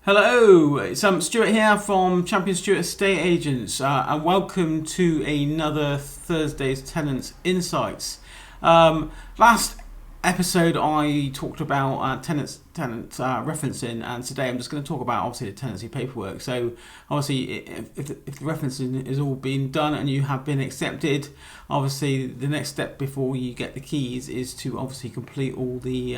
Hello, it's Stuart here from Champion Stuart Estate Agents, and welcome to another Thursday's Tenants Insights. Last episode I talked about tenant referencing, and today I'm just going to talk about obviously the tenancy paperwork. So obviously if the referencing is all being done and you have been accepted, obviously the next step before you get the keys is to obviously complete all the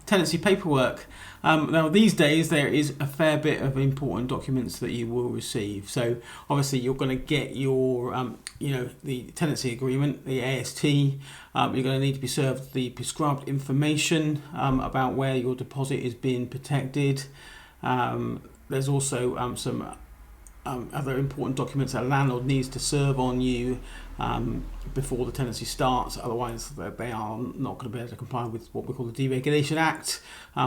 tenancy paperwork. Now these days there is a fair bit of important documents that you will receive. So obviously you're going to get your the tenancy agreement, the AST. You're going to need to be served the prescribed information about where your deposit is being protected. There's also some other important documents that a landlord needs to serve on you before the tenancy starts, otherwise they are not going to be able to comply with what we call the Deregulation Act,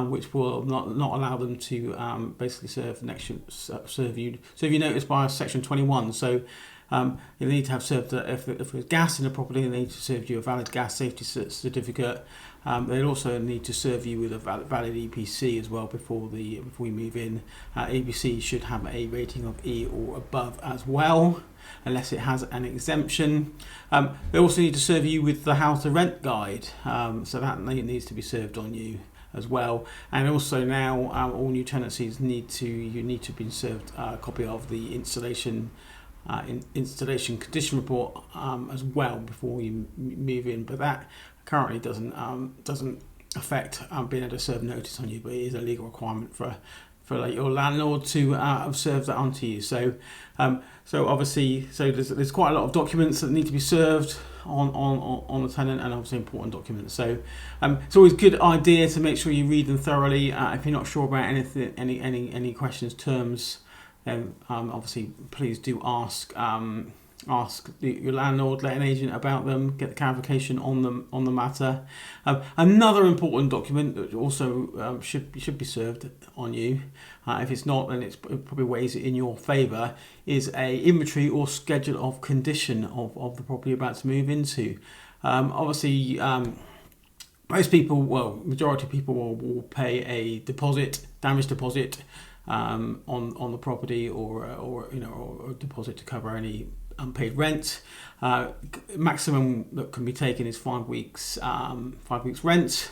which will not allow them to basically serve you notice by Section 21. So you need to have served, if there's gas in the property, they need to serve you a valid gas safety certificate. They'll also need to serve you with a valid EPC as well before you move in. EPC should have a rating of E or above as well, unless it has an exemption. They also need to serve you with the How to Rent guide, so that needs to be served on you as well. And also now all new tenancies need to be served a copy of the installation condition report as well before you move in. But that currently doesn't affect being able to serve notice on you, but it is a legal requirement for your landlord to serve that onto you. So obviously there's quite a lot of documents that need to be served on the tenant, and obviously important documents. So it's always a good idea to make sure you read them thoroughly. If you're not sure about anything, any questions, terms, then obviously please do ask your landlord, let an agent about them, get the clarification on the matter. Another important document that also should be served on you, if it's not, then it probably weighs it in your favour, is a inventory or schedule of condition of the property you're about to move into. Obviously most people, majority of people will pay a damage deposit on the property, or a deposit to cover any unpaid rent. Maximum that can be taken is 5 weeks rent.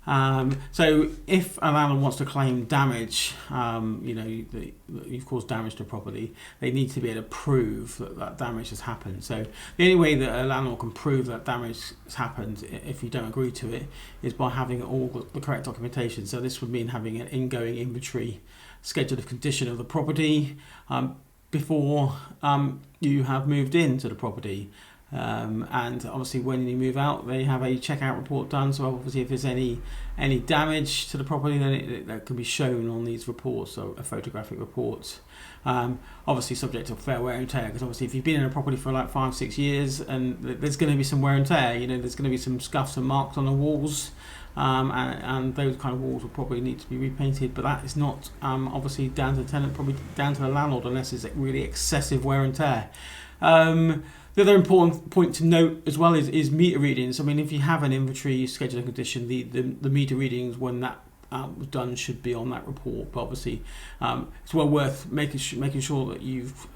So if a landlord wants to claim damage, you've caused damage to property, they need to be able to prove that damage has happened. So the only way that a landlord can prove that damage has happened, if you don't agree to it, is by having all the correct documentation. So this would mean having an ingoing inventory schedule of condition of the property before you have moved into the property. And obviously when you move out, they have a checkout report done. So obviously if there's any damage to the property, then that can be shown on these reports, so a photographic report. Obviously subject to fair wear and tear, because obviously if you've been in a property for like 5-6 years, and there's going to be some wear and tear, there's going to be some scuffs and marks on the walls, and those kind of walls will probably need to be repainted. But that is not obviously down to the tenant, probably down to the landlord, unless it's really excessive wear and tear. The other important point to note as well is meter readings. I mean, if you have an inventory schedule of condition, the meter readings when that was done should be on that report. But obviously, it's well worth making sure that you've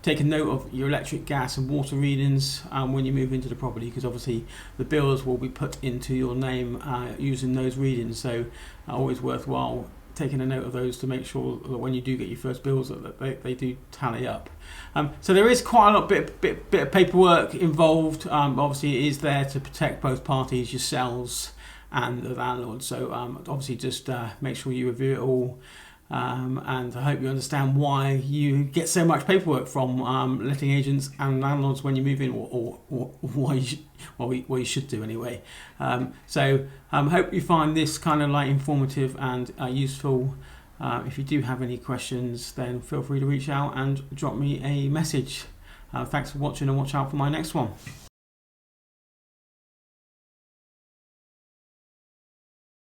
taken note of your electric, gas, and water readings when you move into the property, because obviously the bills will be put into your name using those readings. So always worthwhile taking a note of those to make sure that when you do get your first bills that they do tally up. So there is quite a lot bit of paperwork involved. Obviously it is there to protect both parties, yourselves and the landlord. So obviously just make sure you review it all. And I hope you understand why you get so much paperwork from letting agents and landlords when you move in, or why you should do anyway. So hope you find this kind of like informative and useful. If you do have any questions, then feel free to reach out and drop me a message. Thanks for watching, and watch out for my next one.